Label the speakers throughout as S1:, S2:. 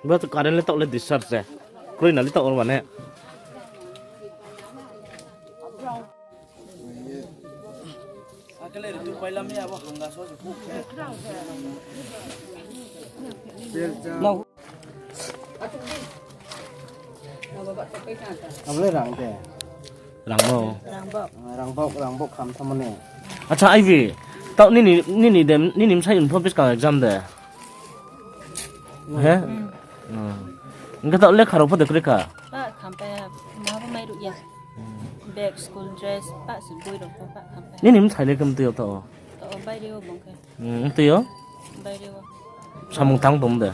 S1: But currently talk like discharge. Kuri nali talk mana?
S2: Amle rang te.
S1: Rangbo.
S2: Rangbok kham thamane.
S1: Acha Ivy. Talk ni dem ni nim sai inform ka exam de. He? Enggak talk le kharo photo kuri ka.
S3: Pak sampai mau mai duk ya. Bag school dress pak sebui dok pak sampai.
S1: Ni nim sai le kam tu to.
S3: To bai dia bong ke.
S1: Tu yo.
S3: Bai dia.
S1: Samung tang dom de.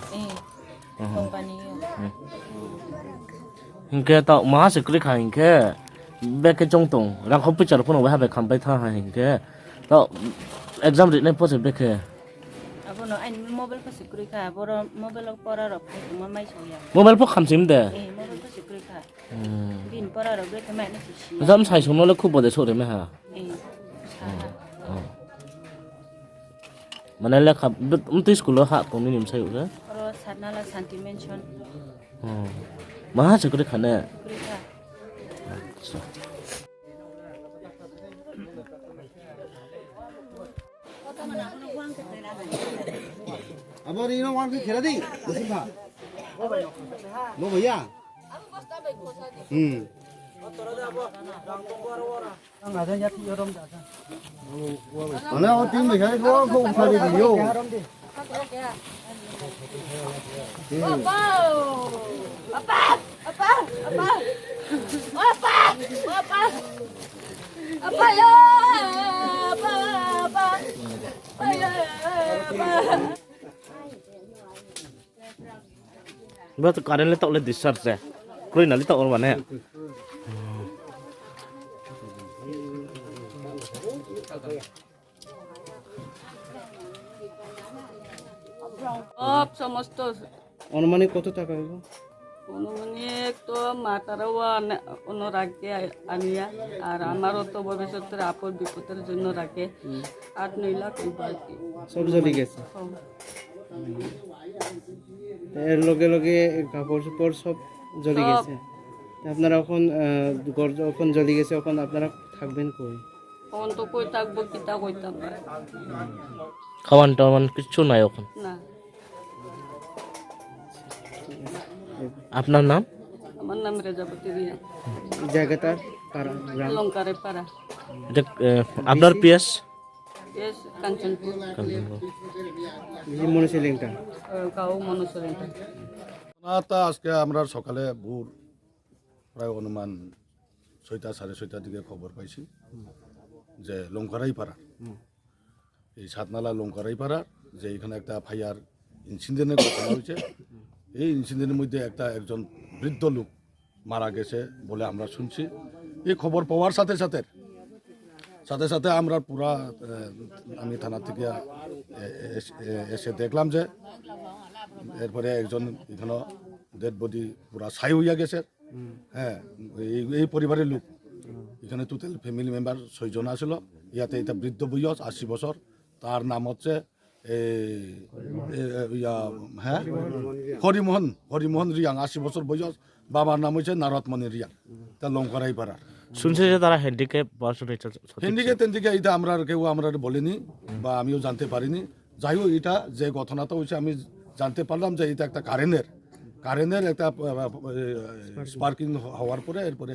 S3: Company.
S1: Hinke talk ma se kuri ka hinke. Back ke jong tong. Rang khop pichar phono wa ba kham pai tha ha hinke. Talk exam rit le pose back ke.
S3: Apa no anh mobile pas security ka. Boro mobile pora rok cuma mai soya.
S1: Mobile phok kham sim de.
S3: Mobile pas security ka. Bin pora rok be thmai na si.
S1: Exam sai sum no le khu bo de so de me ha. Mana le khap umti school ha to ni nim sai u de.
S3: Oro sana la santi mention.
S1: Ma se kuri khane.
S3: Security ka.
S2: Abo ni no wan ke khela di. Desin ba. Lo bhaiya. Ana o tin bhaiya ko uthari diyo.
S1: But currently talk like discharge. Kuri nali talk mana?
S4: সব সমস্ত
S2: অনুমানিক কত টাকা হইব?
S4: অনুমানিক তো মাতারাও অন্য রাখে আনিয়া আর আমারও তো ভবিষ্যতের আপদ বিপদের জন্য রাখে 8-9 লাখ হইব আর কি।
S2: সব জ্বলি গেছে। এর লগে লগে কাপড় চোপড় সব জ্বলি গেছে। আপনারা এখন জ্বলি গেছে এখন আপনারা থাকবেন কই?
S4: তখন তো কই থাকবো কিতা কইতাম না।
S1: খাওয়ান টাওয়ান কিছু নাই এখন।
S4: না
S1: আপনার নাম?
S4: আমার নাম রেজাপতি রিয়া,
S2: জায়গাটার পাড়া গ্রাম
S4: লঙ্কারে পাড়া,
S1: আপনার পিএস
S4: এস কাঞ্চনপুর,
S2: মনুষ্যলিংটা
S4: গাঁও মনুসরেন্টা।
S5: তা আজকে আমরা সকালে ভোর প্রায় অনুমান 6টা সাড়ে 6টার দিকে খবর পাইছি যে লঙ্কারাইপাড়া এই সাতনালা লঙ্কারাইপাড়া যে এখানে একটা ফায়ার ইনসিডেন্টের ঘটনা হয়েছে। এই ইনসিডেন্টের মধ্যে একজন বৃদ্ধ লোক মারা গেছে বলে আমরা শুনছি। এই খবর পাওয়ার সাথে সাথে আমরা পুরা আমি থানা থেকে এসে দেখলাম যে এরপরে একজন এখানে ডেড বডি পুরা ছাই হইয়া গেছে। হ্যাঁ, এই পরিবারের লোক এখানে টোটাল ফ্যামিলি মেম্বার 6 জন আসছিল। ইয়াতে এটা বৃদ্ধ বয়স 80 বছর। তার নাম হচ্ছে হ্যাঁ হরিমোহন রিয়াং 80 বছর বয়স। বাবার নাম হচ্ছে নারদমণি রিয়াং। তা লঙ্কারাইপাড়ার
S1: শুনছে যে তারা হ্যান্ডিক্যাপ
S5: হ্যান্ডিক্যাপ এটা আমরা কেউ আমরা বলিনি বা আমিও জানতে পারিনি। যাই হোক এটা যে ঘটনাটা হয়েছে আমি জানতে পারলাম যে এটা একটা কারেন্টের একটা স্পার্কিং হওয়ার পরে এরপরে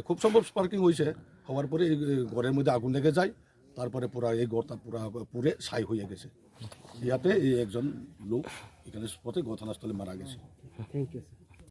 S5: খুব সম্ভব স্পার্কিং হয়েছে। হওয়ার পরে এই ঘরের মধ্যে আগুন লেগে যায়। তারপরে পুরা এই ঘরটা পুরে ছাই হয়ে গেছে। ইয়াতে এই একজন লোক এখানে স্পটে ঘটনাস্থলে মারা গেছে।
S2: Thank you.